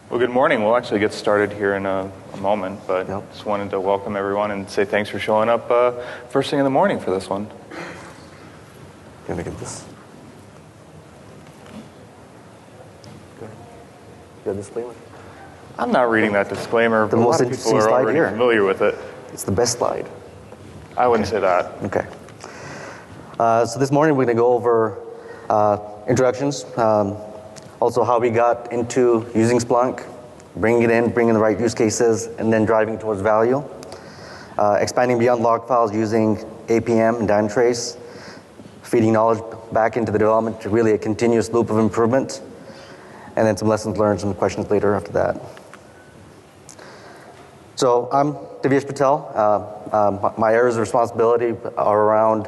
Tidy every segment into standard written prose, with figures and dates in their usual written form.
Well, good morning. We'll actually get started here in a moment, but just wanted to welcome everyone and say thanks for showing up first thing in the morning for this one. Gonna get this. Good. You got a disclaimer? I'm not reading that disclaimer, but a most lot of people interesting are slide already here. familiar with it. It's the best slide. I wouldn't say that. Okay. So this morning we're going to go over introductions, also how we got into using Splunk, bringing it in, bringing the right use cases, and then driving towards value. Expanding beyond log files using APM and DynaTrace, feeding knowledge back into the development to really a continuous loop of improvement, and then some lessons learned, some questions later after that. So I'm Divyesh Patel. My areas of responsibility are around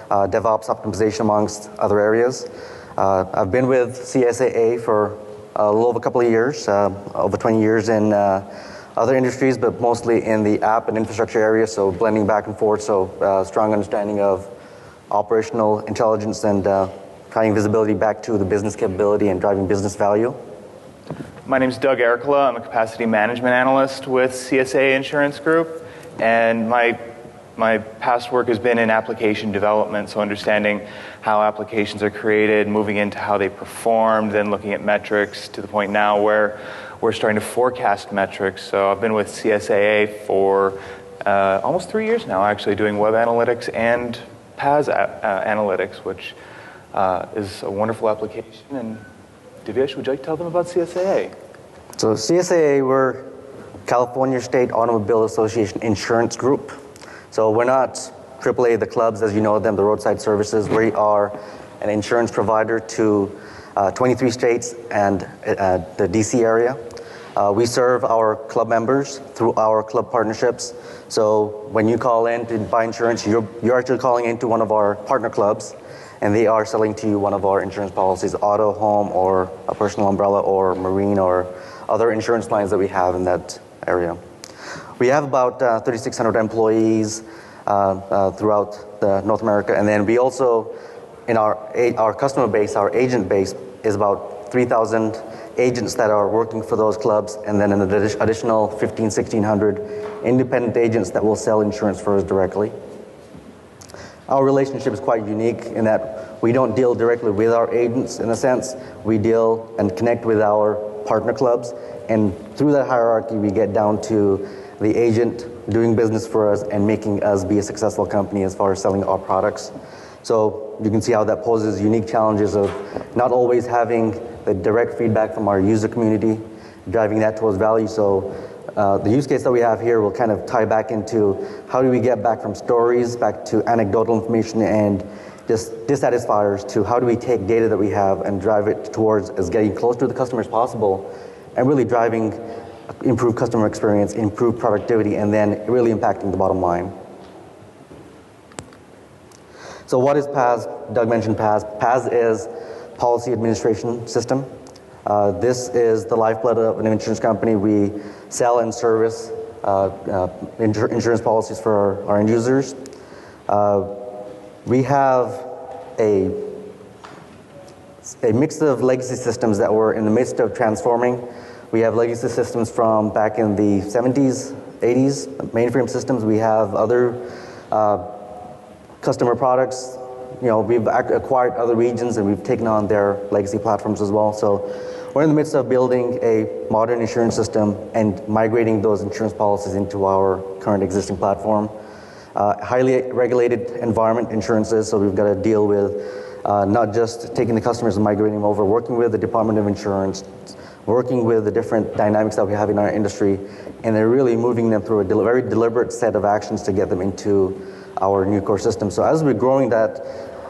DevOps optimization amongst other areas. I've been with CSAA for a little over a couple of years, over 20 years in other industries, but mostly in the app and infrastructure area, so blending back and forth, so strong understanding of operational intelligence and tying visibility back to the business capability and driving business value. My name is Doug Ericla. I'm a capacity management analyst with CSA Insurance Group, and my past work has been in application development, so understanding how applications are created, moving into how they perform, then looking at metrics to the point now where we're starting to forecast metrics. So I've been with CSAA for almost 3 years now, actually, doing web analytics and PaaS analytics, which is a wonderful application. And Divyesh, would you like to tell them about CSAA? So CSAA, we're California State Automobile Association Insurance Group. So we're not AAA, the clubs as you know them, the roadside services. We are an insurance provider to 23 states and the DC area. We serve our club members through our club partnerships. So when you call in to buy insurance, you're actually calling into one of our partner clubs, and they are selling to you one of our insurance policies, auto, home, or a personal umbrella, or marine, or other insurance lines that we have in that area. We have about 3,600 employees throughout North America, and then we also, in our customer base, our agent base is about 3,000 agents that are working for those clubs, and then an additional 1,600 independent agents that will sell insurance for us directly. Our relationship is quite unique in that we don't deal directly with our agents in a sense. We deal and connect with our partner clubs, and through that hierarchy we get down to the agent doing business for us and making us be a successful company as far as selling our products. So you can see how that poses unique challenges of not always having the direct feedback from our user community, driving that towards value. So the use case that we have here will kind of tie back into how do we get back from stories back to anecdotal information and just dissatisfiers to how do we take data that we have and drive it towards as getting close to the customer as possible and really driving improved customer experience, improved productivity, and then really impacting the bottom line. So what is PaaS? Doug mentioned PaaS. PaaS is Policy Administration System. This is the lifeblood of an insurance company. We sell and service insurance policies for our end users. We have a mix of legacy systems that we're in the midst of transforming. We have legacy systems from back in the 70s, 80s, mainframe systems. We have other customer products. You know, we've acquired other regions and we've taken on their legacy platforms as well. So we're in the midst of building a modern insurance system and migrating those insurance policies into our current existing platform. Highly regulated environment insurances, so we've got to deal with not just taking the customers and migrating them over, working with the Department of Insurance, working with the different dynamics that we have in our industry, and they're really moving them through a very deliberate set of actions to get them into our new core system. So as we're growing that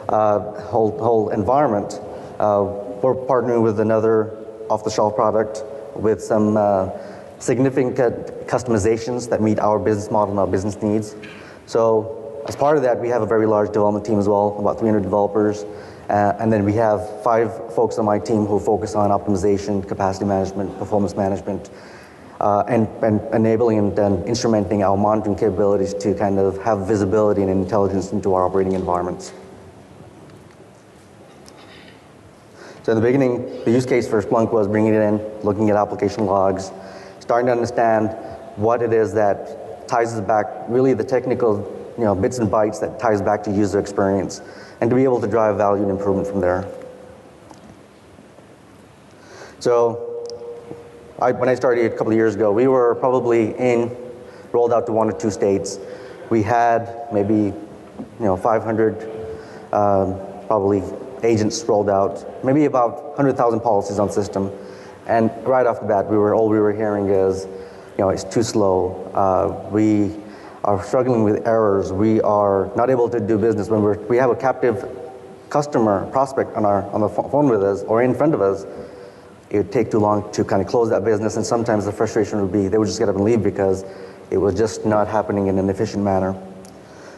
whole environment, we're partnering with another off-the-shelf product with some significant customizations that meet our business model and our business needs. So as part of that, we have a very large development team as well, about 300 developers. And then we have 5 folks on my team who focus on optimization, capacity management, performance management, and enabling and instrumenting our monitoring capabilities to kind of have visibility and intelligence into our operating environments. So So in the beginning, the use case for Splunk was bringing it in, looking at application logs, starting to understand what it is that ties us back, really the technical bits and bytes that ties back to user experience, and to be able to drive value and improvement from there. So when I started a couple of years ago, we were probably rolled out to 1 or 2 states. We had maybe 500 probably agents rolled out, maybe about 100,000 policies on system. And right off the bat, all we were hearing is, it's too slow. We are struggling with errors. We are not able to do business when we have a captive customer prospect on the phone with us or in front of us. It would take too long to kind of close that business, and sometimes the frustration would be they would just get up and leave because it was just not happening in an efficient manner.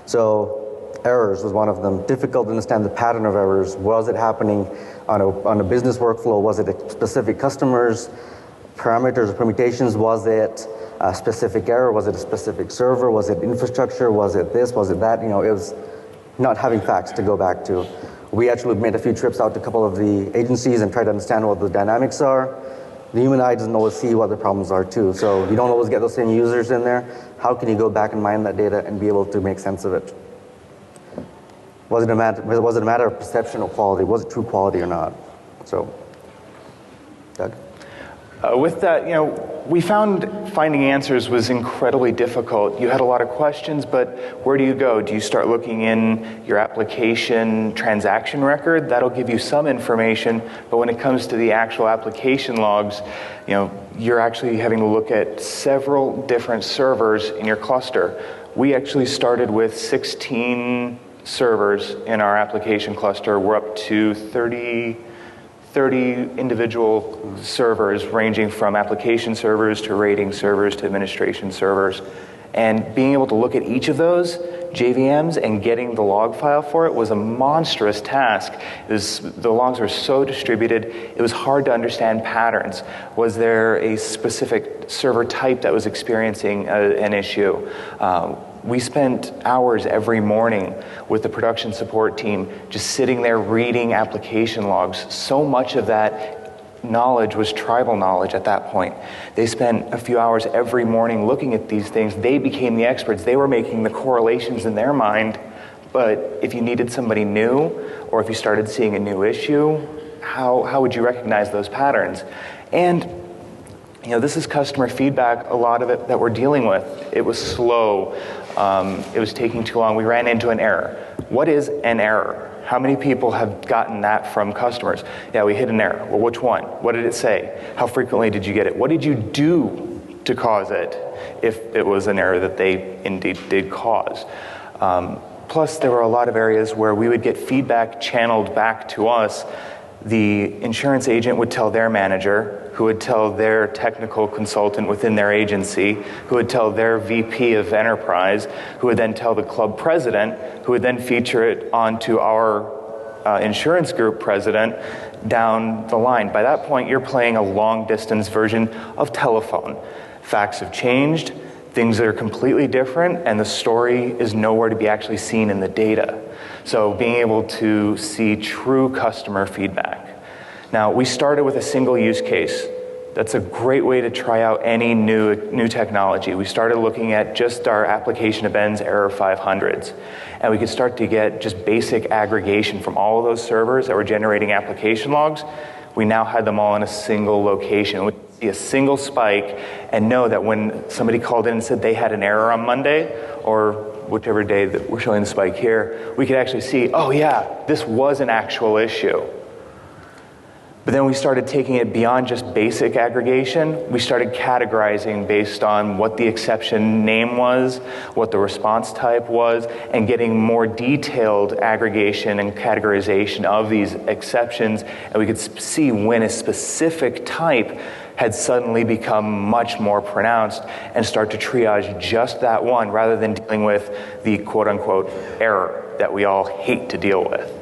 So errors was one of them. Difficult to understand the pattern of errors. Was it happening on a business workflow? Was it a specific customer's parameters or permutations? Was it a specific error? Was it a specific server? Was it infrastructure? Was it this? Was it that? It was not having facts to go back to. We actually made a few trips out to a couple of the agencies and tried to understand what the dynamics are. The human eye doesn't always see what the problems are too, so you don't always get those same users in there. How can you go back and mine that data and be able to make sense of it? Was it a matter of perception or quality? Was it true quality or not? So, Doug? With that, we found finding answers was incredibly difficult. You had a lot of questions, but where do you go? Do you start looking in your application transaction record? That'll give you some information, but when it comes to the actual application logs, you're actually having to look at several different servers in your cluster. We actually started with 16 servers in our application cluster. We're up to 30 individual servers ranging from application servers to rating servers to administration servers. And being able to look at each of those JVMs and getting the log file for it was a monstrous task. The logs were so distributed, it was hard to understand patterns. Was there a specific server type that was experiencing an issue? We spent hours every morning with the production support team just sitting there reading application logs. So much of that knowledge was tribal knowledge at that point. They spent a few hours every morning looking at these things. They became the experts. They were making the correlations in their mind. But if you needed somebody new, or if you started seeing a new issue, how would you recognize those patterns? And this is customer feedback, a lot of it that we're dealing with. It was slow. It was taking too long. We ran into an error. What is an error? How many people have gotten that from customers? Yeah, we hit an error. Well, which one? What did it say? How frequently did you get it? What did you do to cause it, if it was an error that they indeed did cause? Plus, there were a lot of areas where we would get feedback channeled back to us. The insurance agent would tell their manager, who would tell their technical consultant within their agency, who would tell their VP of enterprise, who would then tell the club president, who would then feature it onto our insurance group president down the line. By that point, you're playing a long-distance version of telephone. Facts have changed, things that are completely different, and the story is nowhere to be actually seen in the data. So being able to see true customer feedback. Now, we started with a single use case. That's a great way to try out any new technology. We started looking at just our application events error 500s. And we could start to get just basic aggregation from all of those servers that were generating application logs. We now had them all in a single location. We could see a single spike and know that when somebody called in and said they had an error on Monday, or whichever day that we're showing the spike here, we could actually see, oh yeah, this was an actual issue. But then we started taking it beyond just basic aggregation. We started categorizing based on what the exception name was, what the response type was, and getting more detailed aggregation and categorization of these exceptions. And we could see when a specific type had suddenly become much more pronounced and start to triage just that one rather than dealing with the quote-unquote error that we all hate to deal with.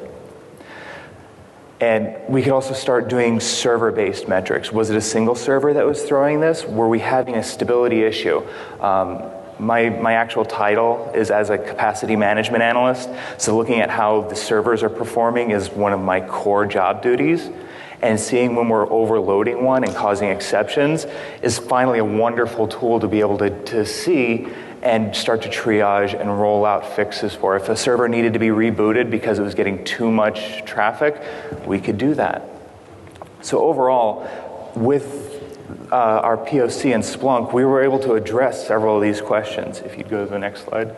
And we could also start doing server-based metrics. Was it a single server that was throwing this? Were we having a stability issue? My actual title is as a capacity management analyst, so looking at how the servers are performing is one of my core job duties. and seeing when we're overloading one and causing exceptions is finally a wonderful tool to be able to see and start to triage and roll out fixes for. If a server needed to be rebooted because it was getting too much traffic, we could do that. So overall, with our POC in Splunk, we were able to address several of these questions. If you'd go to the next slide.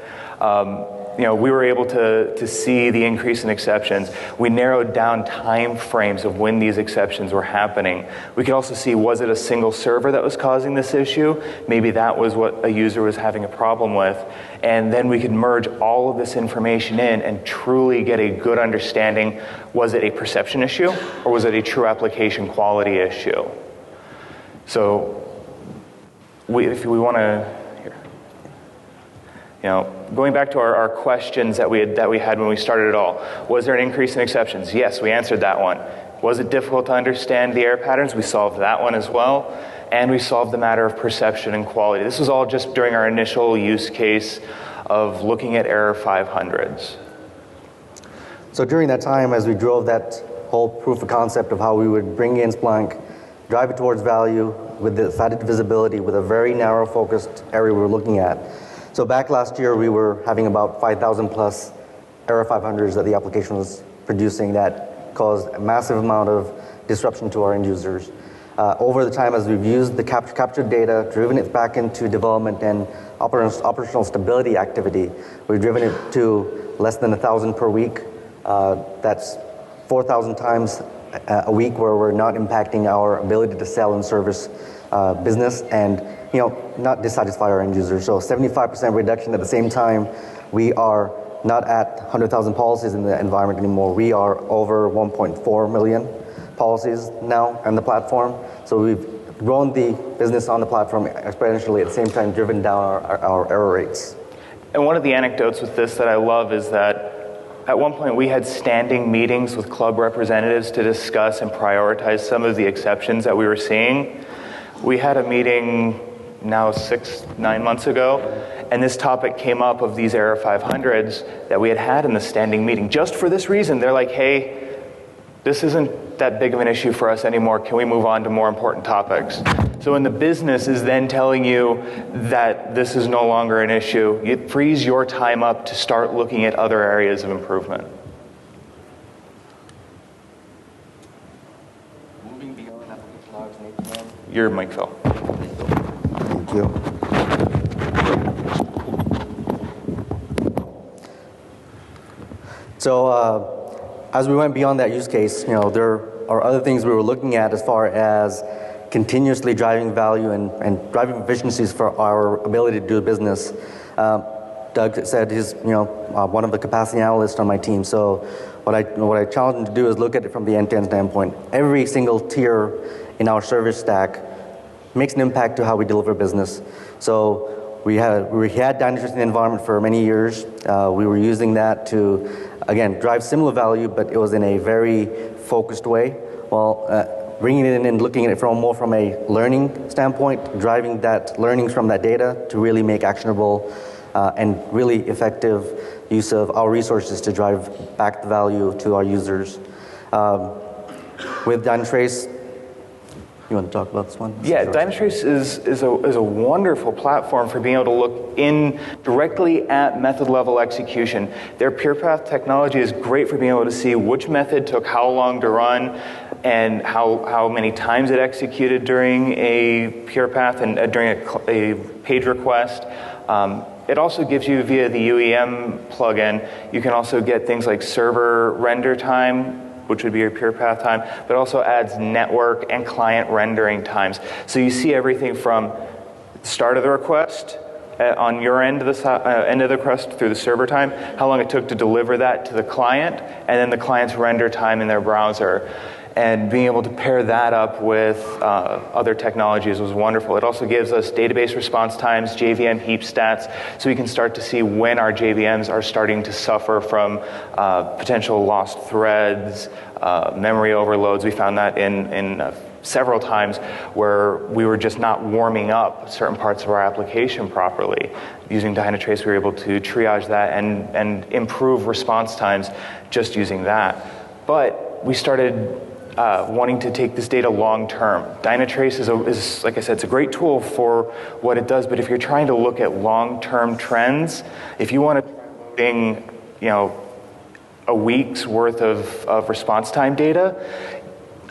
We were able to see the increase in exceptions. We narrowed down time frames of when these exceptions were happening. We could also see, was it a single server that was causing this issue? Maybe that was what a user was having a problem with. And then we could merge all of this information in and truly get a good understanding, was it a perception issue or was it a true application quality issue? So if we want to, going back to our questions that we had when we started it all, was there an increase in exceptions? Yes, we answered that one. Was it difficult to understand the error patterns? We solved that one as well. And we solved the matter of perception and quality. This was all just during our initial use case of looking at error 500s. So during that time, as we drove that whole proof of concept of how we would bring in Splunk, drive it towards value with the added visibility with a very narrow focused area we were looking at. So back last year, we were having about 5,000 plus error 500s that the application was producing that caused a massive amount of disruption to our end users. Over the time, as we've used the captured data, driven it back into development and operational stability activity, we've driven it to less than 1,000 per week. That's 4,000 times a week where we're not impacting our ability to sell and service business and not dissatisfy our end users. So 75% reduction. At the same time, we are not at 100,000 policies in the environment anymore. We are over 1.4 million policies now on the platform. So we've grown the business on the platform exponentially, at the same time driven down our error rates. And one of the anecdotes with this that I love is that at one point we had standing meetings with club representatives to discuss and prioritize some of the exceptions that we were seeing. We had a meeting now 6-9 months ago, and this topic came up of these error 500s that we had in the standing meeting. Just for this reason, they're like, hey, this isn't that big of an issue for us anymore. Can we move on to more important topics? So when the business is then telling you that this is no longer an issue, it frees your time up to start looking at other areas of improvement. Moving beyond application logs and APM. Your mic fell. Thank you. So as we went beyond that use case, there are other things we were looking at as far as continuously driving value and driving efficiencies for our ability to do business. Doug said he's one of the capacity analysts on my team. So what I challenge him to do is look at it from the end-to-end standpoint. Every single tier in our service stack makes an impact to how we deliver business. So we had DynaTrace in the environment for many years. We were using that to, again, drive similar value, but it was in a very focused way. Well, bringing it in and looking at it more from a learning standpoint, driving that learnings from that data to really make actionable and really effective use of our resources to drive back the value to our users. With DynaTrace, you want to talk about this one? Yeah, DynaTrace is a wonderful platform for being able to look in directly at method level execution. Their PurePath technology is great for being able to see which method took how long to run and how many times it executed during a PurePath and during a page request. It also gives you, via the UEM plugin, you can also get things like server render time, which would be your PurePath time, but also adds network and client rendering times. So you see everything from start of the request on your end of the request through the server time, how long it took to deliver that to the client, and then the client's render time in their browser. And being able to pair that up with other technologies was wonderful. It also gives us database response times, JVM heap stats, so we can start to see when our JVMs are starting to suffer from potential lost threads, memory overloads. We found that in several times where we were just not warming up certain parts of our application properly. Using DynaTrace, we were able to triage that and improve response times just using that. But we started wanting to take this data long term. DynaTrace is, like I said, it's a great tool for what it does, but if you're trying to look at long-term trends, if you want to bring, a week's worth of response time data,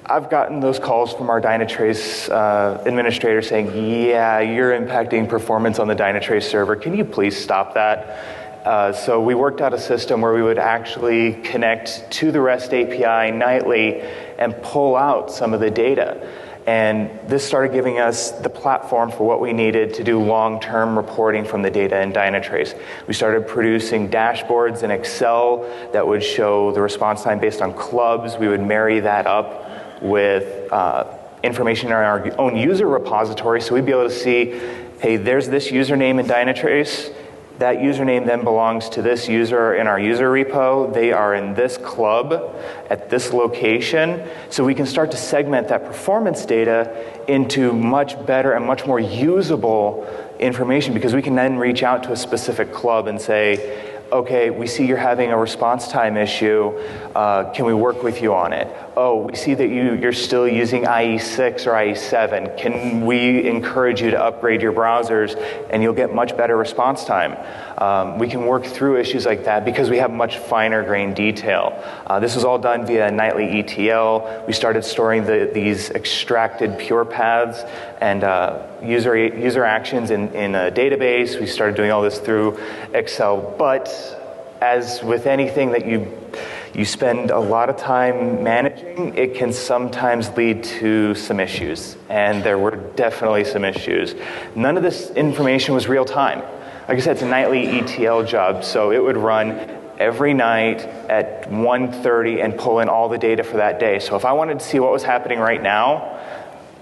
I've gotten those calls from our DynaTrace administrator saying, yeah, you're impacting performance on the DynaTrace server. Can you please stop that? So we worked out a system where we would actually connect to the REST API nightly and pull out some of the data. And this started giving us the platform for what we needed to do long-term reporting from the data in DynaTrace. We started producing dashboards in Excel that would show the response time based on clubs. We would marry that up with information in our own user repository, so we'd be able to see, hey, there's this username in DynaTrace. That username then belongs to this user in our user repo. They are in this club at this location. So we can start to segment that performance data into much better and much more usable information, because we can then reach out to a specific club and say, okay, we see you're having a response time issue. Can we work with you on it? Oh, we see that you're still using IE6 or IE7. Can we encourage you to upgrade your browsers and you'll get much better response time? We can work through issues like that because we have much finer grained detail. This was all done via nightly ETL. We started storing these extracted pure paths and user actions in a database. We started doing all this through Excel. But as with anything that you spend a lot of time managing, it can sometimes lead to some issues. And there were definitely some issues. None of this information was real time. Like I said, it's a nightly ETL job, so it would run every night at 1:30 and pull in all the data for that day. So if I wanted to see what was happening right now,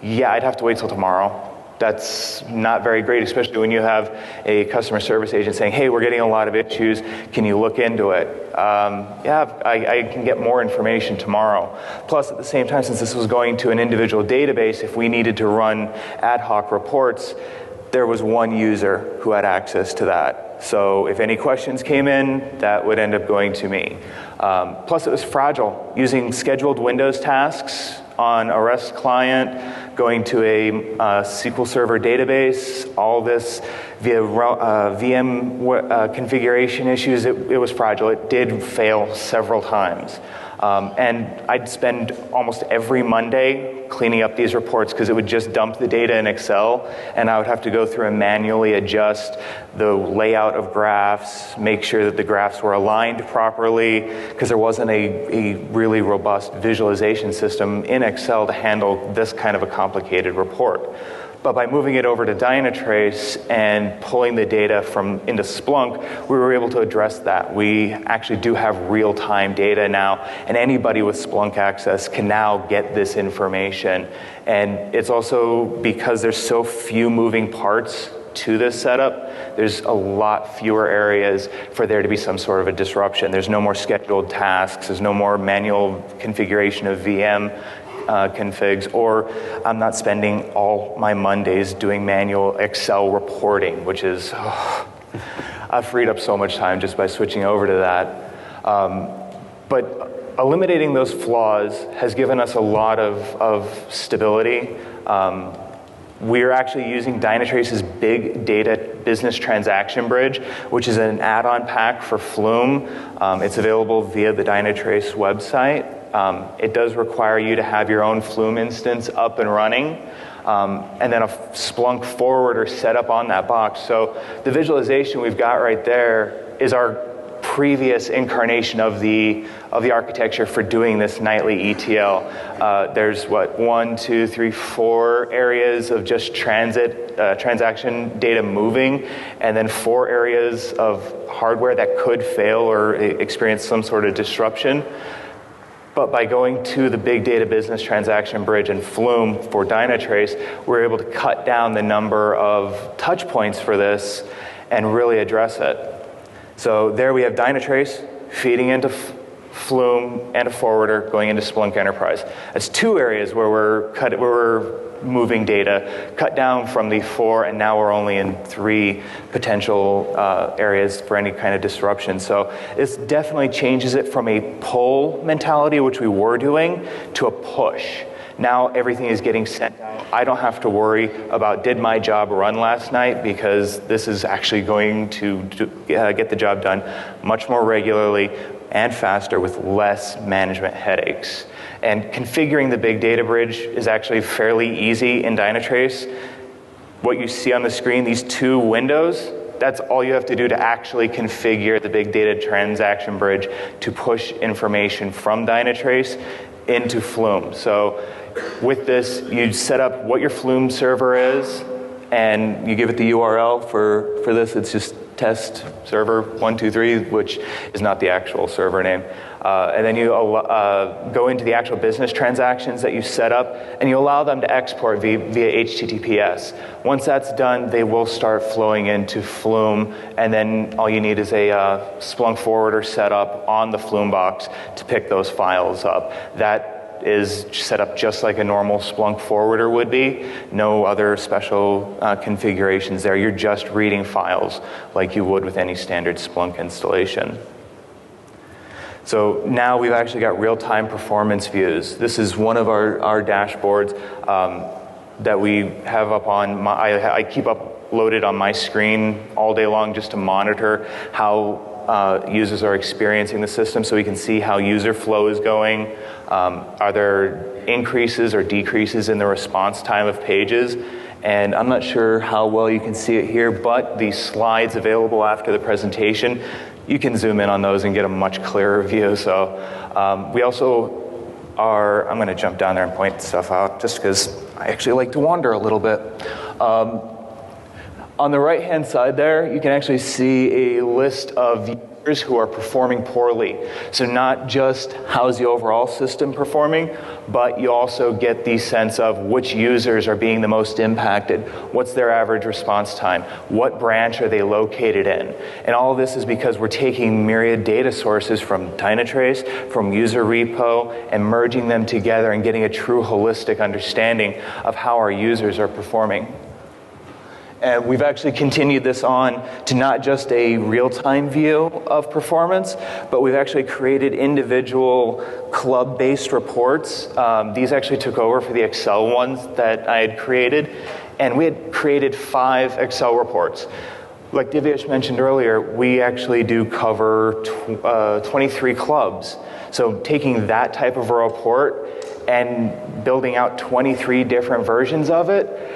yeah, I'd have to wait till tomorrow. That's not very great, especially when you have a customer service agent saying, hey, we're getting a lot of issues, can you look into it? Yeah, I can get more information tomorrow. Plus, at the same time, since this was going to an individual database, if we needed to run ad hoc reports, there was one user who had access to that. So if any questions came in, that would end up going to me. Plus, it was fragile. Using scheduled Windows tasks on a REST client, going to a SQL Server database, all this via VM configuration issues, it was fragile. It did fail several times. And I'd spend almost every Monday cleaning up these reports because it would just dump the data in Excel, and I would have to go through and manually adjust the layout of graphs, make sure that the graphs were aligned properly, because there wasn't a really robust visualization system in Excel to handle this kind of a complicated report. But by moving it over to DynaTrace and pulling the data into Splunk, we were able to address that. We actually do have real-time data now, and anybody with Splunk access can now get this information. And it's also because there's so few moving parts to this setup, there's a lot fewer areas for there to be some sort of a disruption. There's no more scheduled tasks, there's no more manual configuration of VM configs, or I'm not spending all my Mondays doing manual Excel reporting, which is, I've freed up so much time just by switching over to that. But eliminating those flaws has given us a lot of stability. We're actually using DynaTrace's Big Data Business Transaction Bridge, which is an add-on pack for Flume. It's available via the DynaTrace website. It does require you to have your own Flume instance up and running, and then a Splunk forwarder set up on that box. So the visualization we've got right there is our previous incarnation of the architecture for doing this nightly ETL. There's 1, 2, 3, 4 areas of just transaction data moving, and then 4 areas of hardware that could fail or experience some sort of disruption. But by going to the Big Data Business Transaction Bridge and Flume for DynaTrace, we're able to cut down the number of touch points for this and really address it. So there we have DynaTrace feeding into Flume, and a forwarder going into Splunk Enterprise. That's 2 areas where we're moving data, cut down from the 4, and now we're only in 3 potential areas for any kind of disruption. So this definitely changes it from a pull mentality, which we were doing, to a push. Now everything is getting sent out. I don't have to worry about did my job run last night, because this is actually going to get the job done much more regularly and faster with less management headaches. And configuring the big data bridge is actually fairly easy in DynaTrace. What you see on the screen, these 2 windows, that's all you have to do to actually configure the big data transaction bridge to push information from DynaTrace into Flume. So with this, you set up what your Flume server is, and you give it the URL for this. It's just test server 123, which is not the actual server name. And then you go into the actual business transactions that you set up, and you allow them to export via HTTPS. Once that's done, they will start flowing into Flume, and then all you need is a Splunk forwarder set up on the Flume box to pick those files up. That is set up just like a normal Splunk forwarder would be. No other special configurations there. You're just reading files like you would with any standard Splunk installation. So now we've actually got real-time performance views. This is one of our dashboards that we have up on I keep uploaded on my screen all day long just to monitor how users are experiencing the system, so we can see how user flow is going. Are there increases or decreases in the response time of pages? And I'm not sure how well you can see it here, but the slides available after the presentation, you can zoom in on those and get a much clearer view. So we also are, I'm going to jump down there and point stuff out just because I actually like to wander a little bit. On the right-hand side there, you can actually see a list of users who are performing poorly. So not just how's the overall system performing, but you also get the sense of which users are being the most impacted. What's their average response time? What branch are they located in? And all of this is because we're taking myriad data sources from DynaTrace, from user repo, and merging them together and getting a true holistic understanding of how our users are performing. And we've actually continued this on to not just a real-time view of performance, but we've actually created individual club-based reports. These actually took over for the Excel ones that I had created. And we had created 5 Excel reports. Like Divyesh mentioned earlier, we actually do cover 23 clubs. So taking that type of a report and building out 23 different versions of it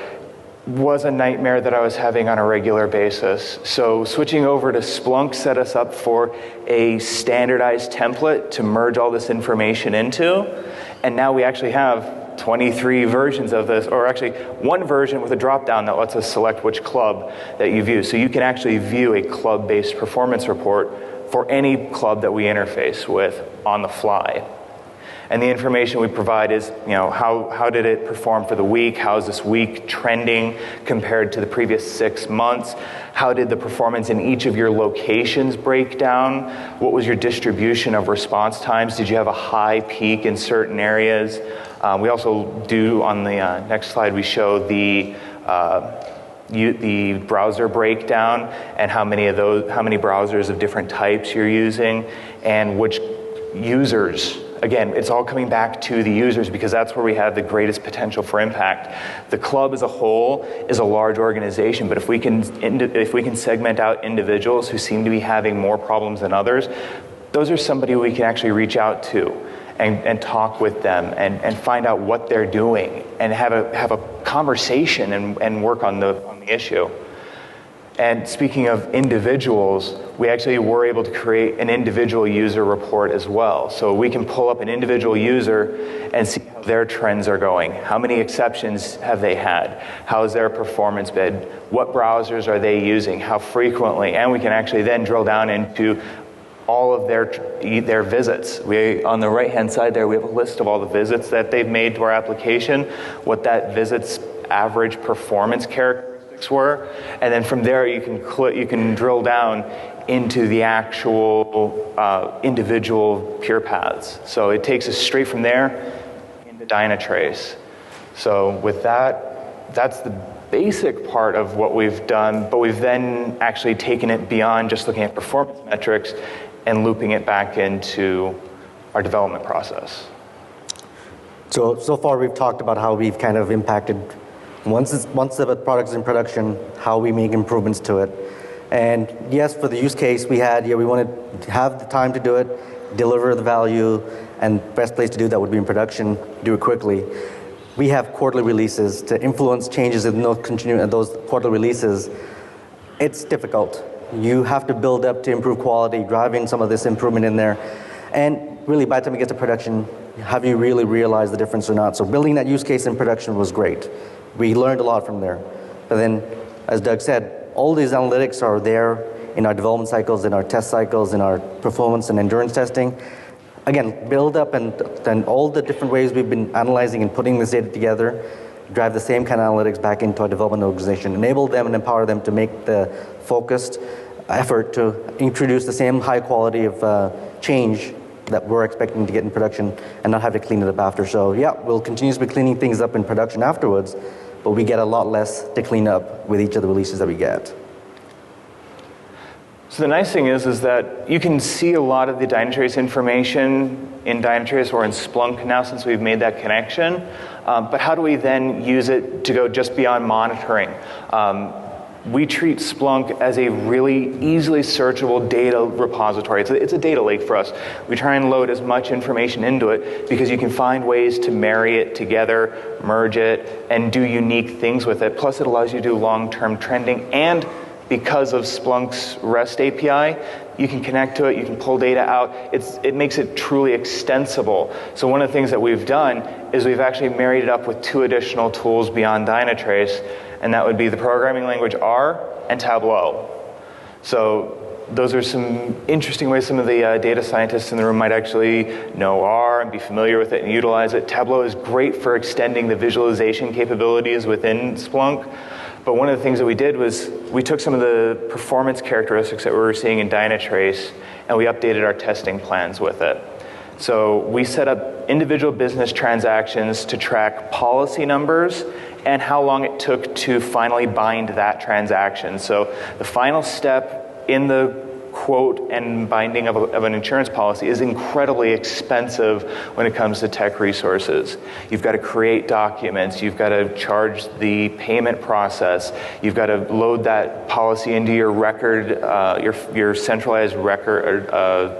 was a nightmare that I was having on a regular basis. So switching over to Splunk set us up for a standardized template to merge all this information into. And now we actually have 23 versions of this, or actually one version with a drop-down that lets us select which club that you view. So you can actually view a club-based performance report for any club that we interface with on the fly. And the information we provide is, how did it perform for the week? How is this week trending compared to the previous 6 months? How did the performance in each of your locations break down? What was your distribution of response times? Did you have a high peak in certain areas? We also do, on the next slide, we show the browser breakdown and how many browsers of different types you're using and which users. Again, it's all coming back to the users because that's where we have the greatest potential for impact. The club as a whole is a large organization, but if we can segment out individuals who seem to be having more problems than others, those are somebody we can actually reach out to and talk with them and find out what they're doing and have a conversation and work on the issue. And speaking of individuals, we actually were able to create an individual user report as well. So we can pull up an individual user and see how their trends are going. How many exceptions have they had? How has their performance been? What browsers are they using? How frequently? And we can actually then drill down into all of their visits. On the right-hand side there, we have a list of all the visits that they've made to our application, what that visit's average performance characteristics characteristics were, and then from there you can drill down into the actual individual pure paths. So it takes us straight from there into DynaTrace. So with that, that's the basic part of what we've done, but we've then actually taken it beyond just looking at performance metrics and looping it back into our development process. So far we've talked about how we've kind of impacted, once the product's in production, how we make improvements to it. And yes, for the use case we wanted to have the time to do it, deliver the value, and best place to do that would be in production, do it quickly. We have quarterly releases. To influence changes in those quarterly releases, it's difficult. You have to build up to improve quality, driving some of this improvement in there. And really, by the time it gets to production, have you really realized the difference or not? So building that use case in production was great. We learned a lot from there. But then, as Doug said, all these analytics are there in our development cycles, in our test cycles, in our performance and endurance testing. Again, build up and all the different ways we've been analyzing and putting this data together, drive the same kind of analytics back into our development organization, enable them and empower them to make the focused effort to introduce the same high quality of change that we're expecting to get in production and not have to clean it up after. So yeah, we'll continue to be cleaning things up in production afterwards, but we get a lot less to clean up with each of the releases that we get. So the nice thing is that you can see a lot of the DynaTrace information in DynaTrace or in Splunk now since we've made that connection. But how do we then use it to go just beyond monitoring? We treat Splunk as a really easily searchable data repository. It's a data lake for us. We try and load as much information into it because you can find ways to marry it together, merge it, and do unique things with it. Plus it allows you to do long-term trending, and because of Splunk's REST API, you can connect to it, you can pull data out. It makes it truly extensible. So one of the things that we've done is we've actually married it up with 2 additional tools beyond DynaTrace, and that would be the programming language R and Tableau. So those are some interesting ways some of the data scientists in the room might actually know R and be familiar with it and utilize it. Tableau is great for extending the visualization capabilities within Splunk. But one of the things that we did was we took some of the performance characteristics that we were seeing in DynaTrace and we updated our testing plans with it. So we set up individual business transactions to track policy numbers and how long it took to finally bind that transaction. So the final step in the quote and binding of an insurance policy is incredibly expensive when it comes to tech resources. You've got to create documents, you've got to charge the payment process, you've got to load that policy into your record, your centralized record,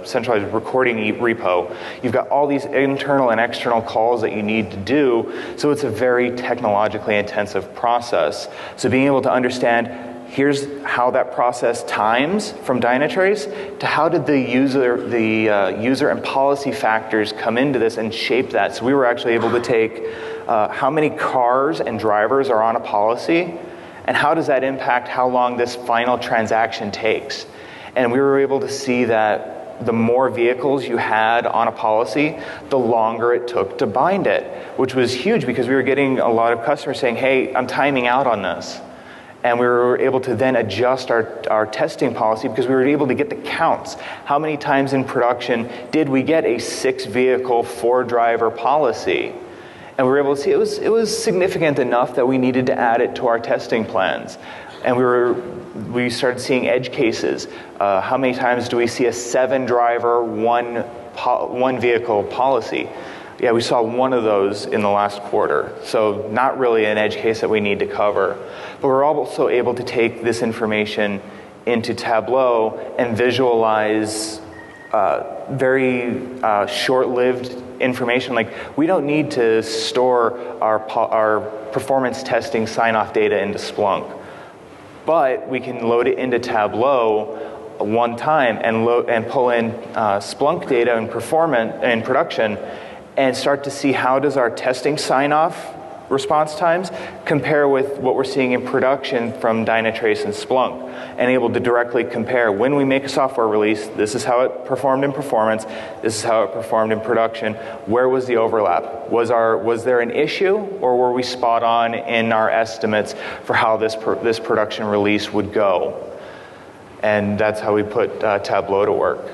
centralized recording repo. You've got all these internal and external calls that you need to do, so it's a very technologically intensive process. So being able to understand here's how that process times from DynaTrace to how did the user and policy factors come into this and shape that. So we were actually able to take how many cars and drivers are on a policy and how does that impact how long this final transaction takes. And we were able to see that the more vehicles you had on a policy, the longer it took to bind it, which was huge because we were getting a lot of customers saying, hey, I'm timing out on this. And we were able to then adjust our testing policy because we were able to get the counts. How many times in production did we get a 6-vehicle, 4-driver policy? And we were able to see it was significant enough that we needed to add it to our testing plans. And we started seeing edge cases. How many times do we see a 7-driver, 1-vehicle policy? Yeah, we saw one of those in the last quarter. So not really an edge case that we need to cover. But we're also able to take this information into Tableau and visualize very short-lived information. Like we don't need to store our performance testing sign-off data into Splunk. But we can load it into Tableau one time and pull in Splunk data and production and start to see how does our testing sign off response times, compare with what we're seeing in production from DynaTrace and Splunk, and able to directly compare when we make a software release, this is how it performed in performance, this is how it performed in production, where was the overlap? Was there an issue, or were we spot on in our estimates for how this production release would go? And that's how we put Tableau to work.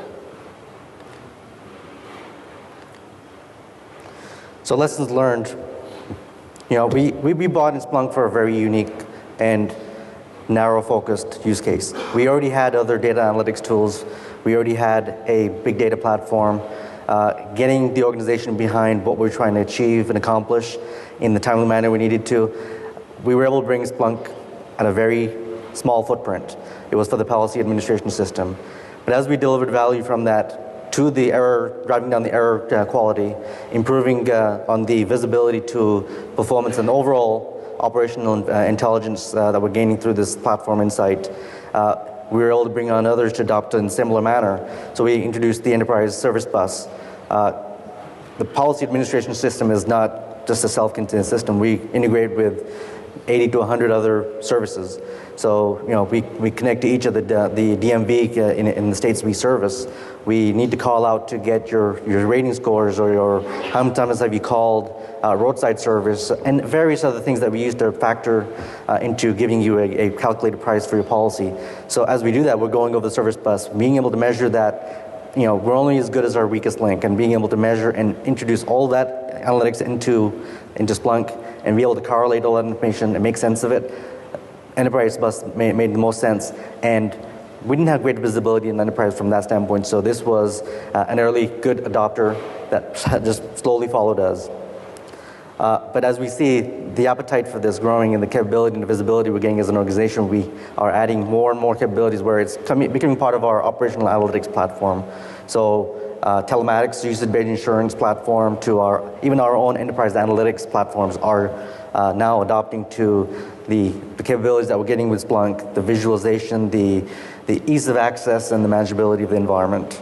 So lessons learned. You know, we bought in Splunk for a very unique and narrow-focused use case. We already had other data analytics tools. We already had a big data platform. Getting the organization behind what we're trying to achieve and accomplish in the timely manner we needed to, we were able to bring Splunk at a very small footprint. It was for the policy administration system. But as we delivered value from that to the error, driving down the error quality, improving on the visibility to performance and overall operational intelligence that we're gaining through this platform insight, we were able to bring on others to adopt in a similar manner. So we introduced the enterprise service bus. The policy administration system is not just a self-contained system. We integrate with 80 to 100 other services. So, you know, we connect to each of the DMV in the states we service. We need to call out to get your rating scores or your how many times have you called, roadside service, and various other things that we use to factor into giving you a calculated price for your policy. So as we do that, we're going over the service bus, being able to measure that, you know, we're only as good as our weakest link, and being able to measure and introduce all that analytics into Splunk and be able to correlate all that information and make sense of it. Enterprise bus made the most sense, and we didn't have great visibility in enterprise from that standpoint, so this was an early good adopter that just slowly followed us. But as we see the appetite for this growing and the capability and the visibility we're getting as an organization, we are adding more and more capabilities where it's becoming part of our operational analytics platform. So telematics, usage-based insurance platform, to even our own enterprise analytics platforms are now adopting to the capabilities that we're getting with Splunk, the visualization, the ease of access, and the manageability of the environment.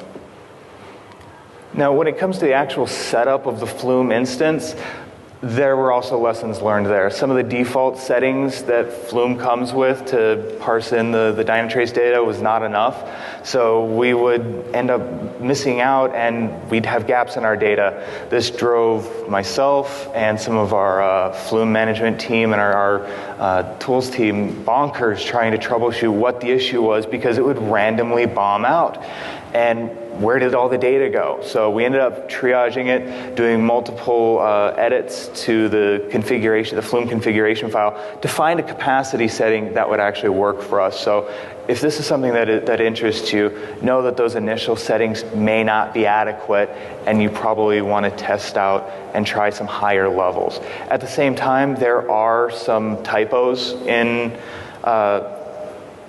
Now, when it comes to the actual setup of the Flume instance, there were also lessons learned there. Some of the default settings that Flume comes with to parse in the DynaTrace data was not enough. So we would end up missing out, and we'd have gaps in our data. This drove myself and some of our Flume management team and our tools team bonkers trying to troubleshoot what the issue was, because it would randomly bomb out. And where did all the data go? So we ended up triaging it, doing multiple edits to the configuration, the Flume configuration file, to find a capacity setting that would actually work for us. So if this is something that interests you, know that those initial settings may not be adequate, and you probably want to test out and try some higher levels. At the same time, there are some typos in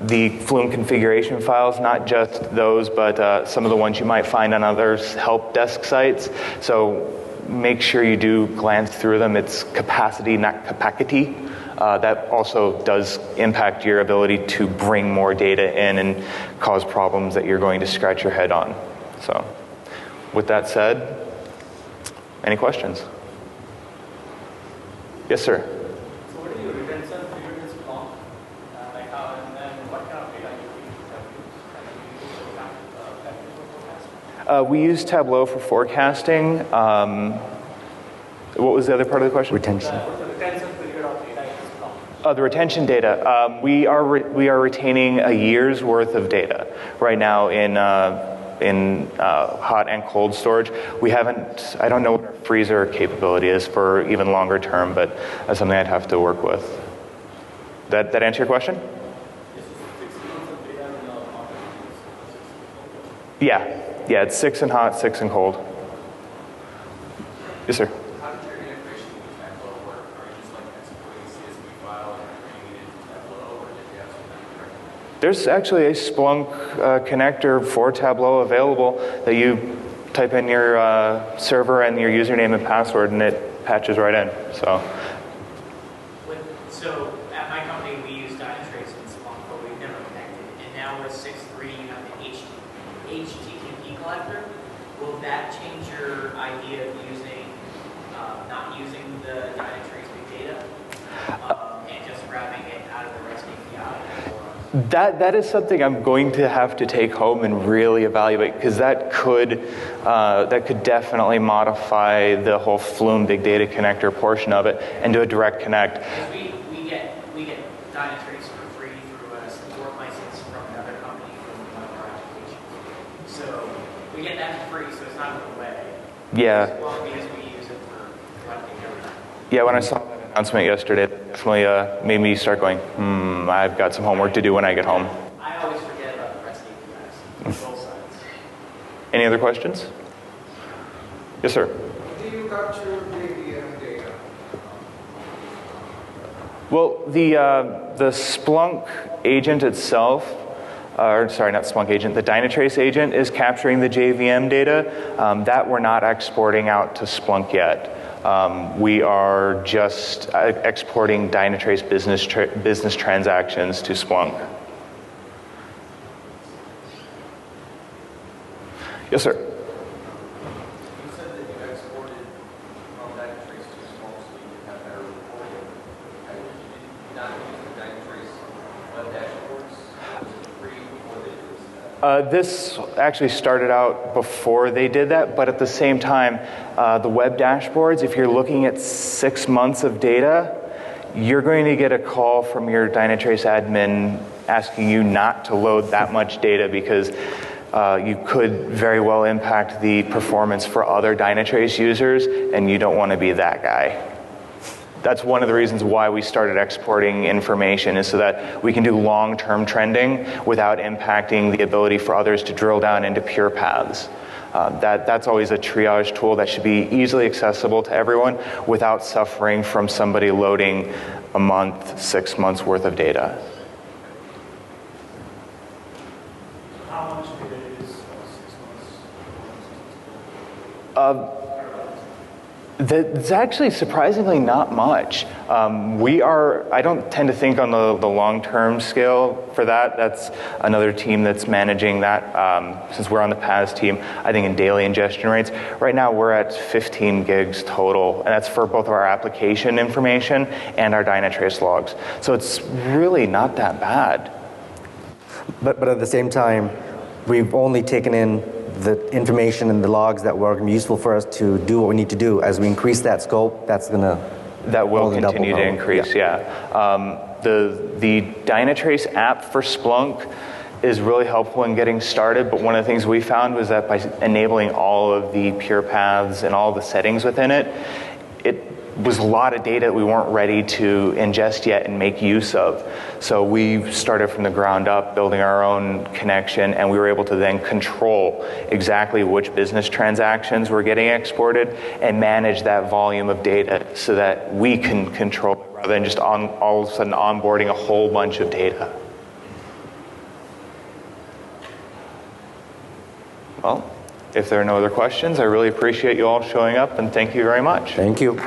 the Flume configuration files, not just those, but some of the ones you might find on others' help desk sites. So make sure you do glance through them. It's capacity, not capacity. That also does impact your ability to bring more data in and cause problems that you're going to scratch your head on. So with that said, any questions? Yes, sir. So what are your retention period is long? Like how, and then what kind of data you use? We use Tableau for forecasting. What was the other part of the question? Retention. What's the retention period of data is long? The retention data. We are retaining a year's worth of data right now in hot and cold storage. We haven't. I don't know what our freezer capability is for even longer term, but that's something I'd have to work with. That answer your question? Yeah. Yeah, it's 6 in hot, 6 in cold. Yes, sir. How did your integration with Tableau work? Are you just like exporting a CSV file and bringing it into Tableau, or did you have something? There's actually a Splunk connector for Tableau available that you type in your server and your username and password, and it patches right in. So at my company, we use DynaTrace and Splunk, but we've never connected. And now with 6.3, you have the HTTP collector. Will that change your idea of using, not using the DynaTrace big data? and just grabbing it out of the REST API? Or? That is something I'm going to have to take home and really evaluate, because that could definitely modify the whole Flume Big Data Connector portion of it and do a direct connect. Because we get DynaTrace for free through a support license from another company from one of our applications. So we get that for free, so it's not in the way. Yeah. Well, because we use it for collecting everything. Yeah, when I saw that announcement yesterday, it definitely made me start going, I've got some homework to do when I get home. I always forget about the REST APIs on both sides. Any other questions? Yes, sir. Do you capture JVM data? Well, the Splunk agent itself, or sorry, not Splunk agent, the DynaTrace agent is capturing the JVM data. That we're not exporting out to Splunk yet. We are just exporting DynaTrace business transactions to Splunk. Yes, sir. You said that you exported from DynaTrace to Splunk so you could have better reporting. Why did you not use the DynaTrace web dashboards? Was it free before they did that? This actually started out before they did that, but at the same time, the web dashboards, if you're looking at 6 months of data, you're going to get a call from your DynaTrace admin asking you not to load that much data, because you could very well impact the performance for other DynaTrace users, and you don't want to be that guy. That's one of the reasons why we started exporting information, is so that we can do long-term trending without impacting the ability for others to drill down into pure paths. That's always a triage tool that should be easily accessible to everyone without suffering from somebody loading a month, 6 months worth of data. How much data is 6 months? That's actually surprisingly not much. I don't tend to think on the long-term scale for that. That's another team that's managing that. Since we're on the PaaS team, I think in daily ingestion rates. Right now we're at 15 gigs total, and that's for both our application information and our DynaTrace logs. So it's really not that bad. But at the same time, we've only taken in the information and the logs that were going to be useful for us to do what we need to do. As we increase that scope, that's going to That will only double continue to probably. increase, yeah. The DynaTrace app for Splunk is really helpful in getting started, but one of the things we found was that by enabling all of the pure paths and all the settings within it, it was a lot of data we weren't ready to ingest yet and make use of. So we started from the ground up, building our own connection, and we were able to then control exactly which business transactions were getting exported and manage that volume of data so that we can control it rather than just all of a sudden onboarding a whole bunch of data. Well, if there are no other questions, I really appreciate you all showing up, and thank you very much. Thank you.